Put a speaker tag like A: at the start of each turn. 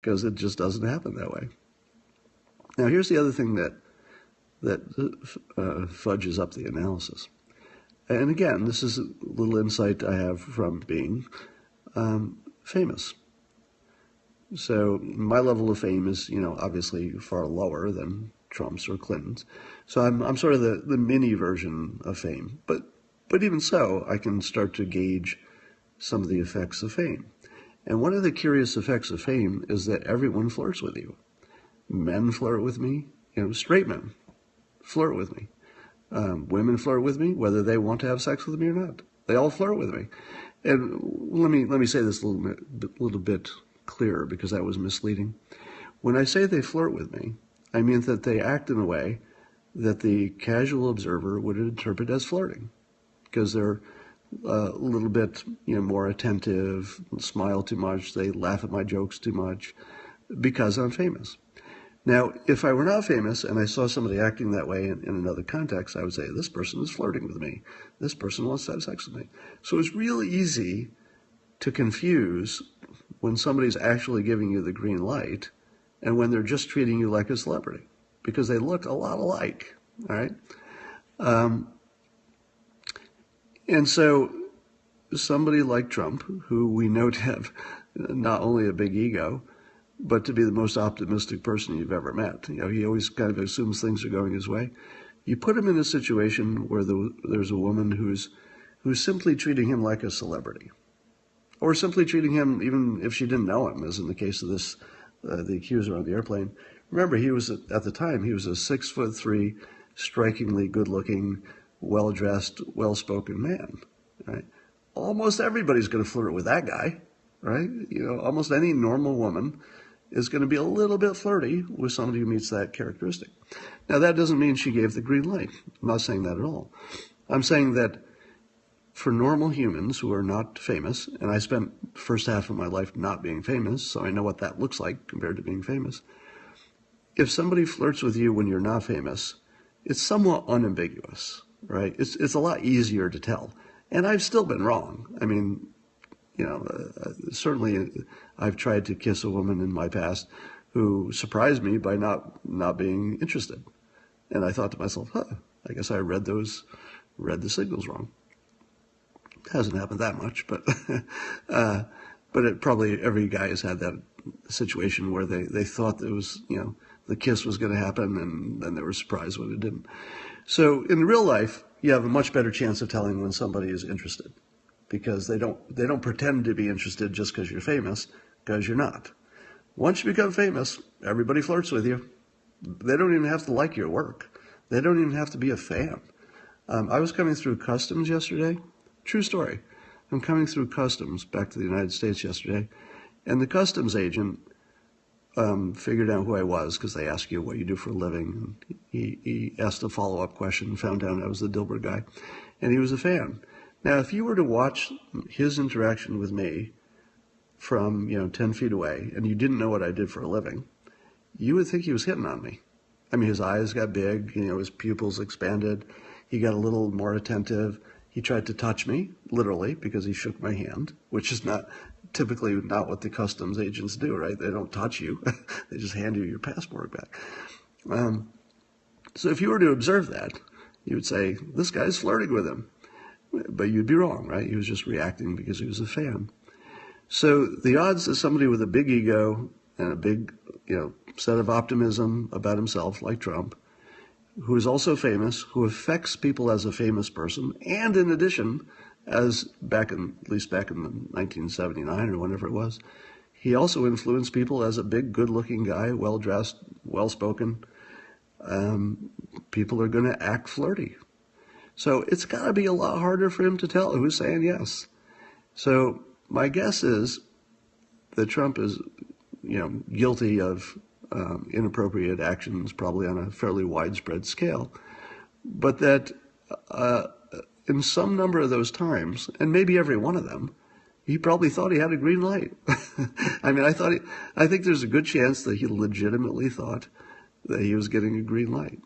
A: because it just doesn't happen that way. Now, here's the other thing that fudges up the analysis. And again, this is a little insight I have from being famous. So my level of fame is, obviously far lower than Trump's or Clinton's. So I'm sort of the mini version of fame. But even so, I can start to gauge some of the effects of fame. And one of the curious effects of fame is that everyone flirts with you. Men flirt with me, straight men flirt with me. Women flirt with me, whether they want to have sex with me or not. They all flirt with me. And let me say this a little bit clearer, because that was misleading. When I say they flirt with me, I mean that they act in a way that the casual observer would interpret as flirting, because they're a little bit more attentive, smile too much, they laugh at my jokes too much, because I'm famous. Now, if I were not famous and I saw somebody acting that way in another context, I would say, this person is flirting with me. This person wants to have sex with me. So it's really easy to confuse when somebody's actually giving you the green light and when they're just treating you like a celebrity, because they look a lot alike, all right? And so somebody like Trump, who we know to have not only a big ego, but to be the most optimistic person you've ever met. He always kind of assumes things are going his way. You put him in a situation where there's a woman who's simply treating him like a celebrity, or simply treating him even if she didn't know him, as in the case of this, the accuser on the airplane. Remember, he was, at the time, he was a 6'3", strikingly good-looking, well-dressed, well-spoken man, right? Almost everybody's going to flirt with that guy, right? Almost any normal woman is going to be a little bit flirty with somebody who meets that characteristic. Now, that doesn't mean she gave the green light. I'm not saying that at all. I'm saying that for normal humans who are not famous, and I spent the first half of my life not being famous, so I know what that looks like compared to being famous. If somebody flirts with you when you're not famous, it's somewhat unambiguous, right? It's a lot easier to tell. And I've still been wrong. I mean, certainly I've tried to kiss a woman in my past who surprised me by not being interested. And I thought to myself, I guess I read the signals wrong. It hasn't happened that much, but probably every guy has had that situation where they thought there was, the kiss was going to happen, and then they were surprised when it didn't. So in real life, you have a much better chance of telling when somebody is interested, because they don't pretend to be interested just because you're famous, because you're not. Once you become famous, everybody flirts with you. They don't even have to like your work. They don't even have to be a fan. I was coming through customs yesterday. True story. I'm coming through customs back to the United States yesterday, and the customs agent figured out who I was, because they ask you what you do for a living. And he asked a follow-up question, found out I was the Dilbert guy, and he was a fan. Now, if you were to watch his interaction with me from 10 feet away, and you didn't know what I did for a living, you would think he was hitting on me. I mean, his eyes got big, his pupils expanded, he got a little more attentive. He tried to touch me, literally, because he shook my hand, which is typically not what the customs agents do, right? They don't touch you. They just hand you your passport back. So if you were to observe that, you would say, this guy's flirting with him. But you'd be wrong, right? He was just reacting because he was a fan. So the odds that somebody with a big ego and a big, set of optimism about himself, like Trump, who is also famous, who affects people as a famous person, and in addition, at least back in 1979 or whenever it was, he also influenced people as a big, good-looking guy, well-dressed, well-spoken. People are going to act flirty. So it's got to be a lot harder for him to tell who's saying yes. So my guess is that Trump is, guilty of inappropriate actions, probably on a fairly widespread scale, but that in some number of those times, and maybe every one of them, he probably thought he had a green light. I mean, I think there's a good chance that he legitimately thought that he was getting a green light.